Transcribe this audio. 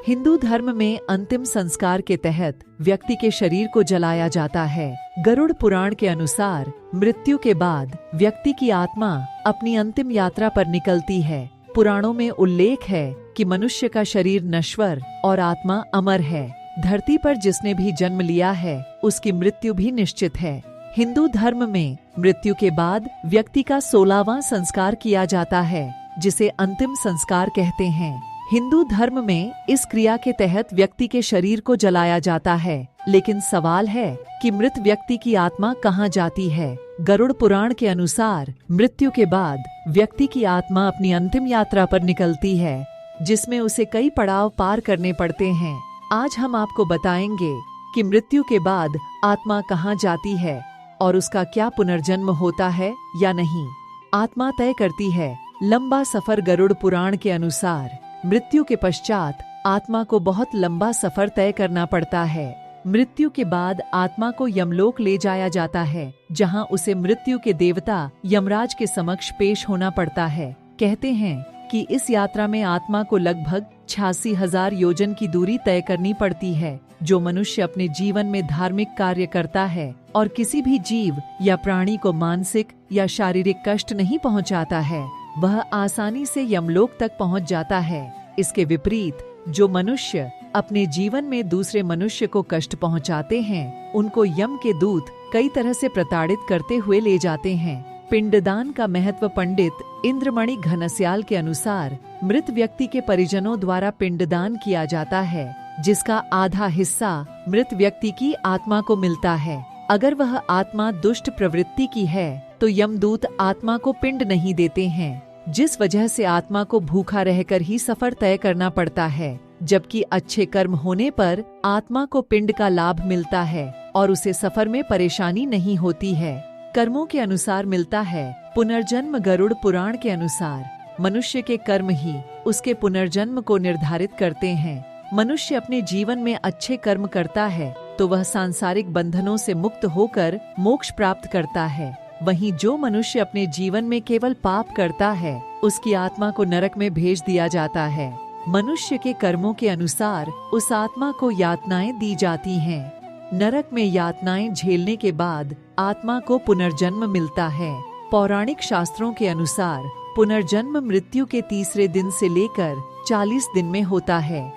हिंदू धर्म में अंतिम संस्कार के तहत व्यक्ति के शरीर को जलाया जाता है। गरुड़ पुराण के अनुसार मृत्यु के बाद व्यक्ति की आत्मा अपनी अंतिम यात्रा पर निकलती है। पुराणों में उल्लेख है कि मनुष्य का शरीर नश्वर और आत्मा अमर है। धरती पर जिसने भी जन्म लिया है उसकी मृत्यु भी निश्चित है। हिंदू धर्म में मृत्यु के बाद व्यक्ति का 16वां संस्कार किया जाता है, जिसे अंतिम संस्कार कहते हैं। हिंदू धर्म में इस क्रिया के तहत व्यक्ति के शरीर को जलाया जाता है, लेकिन सवाल है कि मृत व्यक्ति की आत्मा कहाँ जाती है। गरुड़ पुराण के अनुसार मृत्यु के बाद व्यक्ति की आत्मा अपनी अंतिम यात्रा पर निकलती है, जिसमें उसे कई पड़ाव पार करने पड़ते हैं। आज हम आपको बताएंगे कि मृत्यु के बाद आत्मा कहाँ जाती है और उसका क्या पुनर्जन्म होता है या नहीं। आत्मा तय करती है लंबा सफर। गरुड़ पुराण के अनुसार मृत्यु के पश्चात आत्मा को बहुत लंबा सफर तय करना पड़ता है। मृत्यु के बाद आत्मा को यमलोक ले जाया जाता है, जहां उसे मृत्यु के देवता यमराज के समक्ष पेश होना पड़ता है। कहते हैं कि इस यात्रा में आत्मा को लगभग 86,000 योजन की दूरी तय करनी पड़ती है। जो मनुष्य अपने जीवन में धार्मिक कार्य करता है और किसी भी जीव या प्राणी को मानसिक या शारीरिक कष्ट नहीं पहुंचाता है, वह आसानी से यमलोक तक पहुंच जाता है। इसके विपरीत जो मनुष्य अपने जीवन में दूसरे मनुष्य को कष्ट पहुंचाते हैं, उनको यम के दूत कई तरह से प्रताड़ित करते हुए ले जाते हैं। पिंडदान का महत्व। पंडित इंद्रमणि घनस्याल के अनुसार मृत व्यक्ति के परिजनों द्वारा पिंडदान किया जाता है, जिसका आधा हिस्सा मृत व्यक्ति की आत्मा को मिलता है। अगर वह आत्मा दुष्ट प्रवृत्ति की है तो यमदूत आत्मा को पिंड नहीं देते हैं, जिस वजह से आत्मा को भूखा रहकर ही सफर तय करना पड़ता है। जबकि अच्छे कर्म होने पर आत्मा को पिंड का लाभ मिलता है और उसे सफर में परेशानी नहीं होती है। कर्मों के अनुसार मिलता है पुनर्जन्म। गरुड़ पुराण के अनुसार मनुष्य के कर्म ही उसके पुनर्जन्म को निर्धारित करते हैं। मनुष्य अपने जीवन में अच्छे कर्म करता है तो वह सांसारिक बंधनों से मुक्त होकर मोक्ष प्राप्त करता है। वहीं जो मनुष्य अपने जीवन में केवल पाप करता है, उसकी आत्मा को नरक में भेज दिया जाता है। मनुष्य के कर्मों के अनुसार उस आत्मा को यातनाएं दी जाती हैं। नरक में यातनाएं झेलने के बाद आत्मा को पुनर्जन्म मिलता है। पौराणिक शास्त्रों के अनुसार पुनर्जन्म मृत्यु के तीसरे दिन से लेकर 40 दिन में होता है।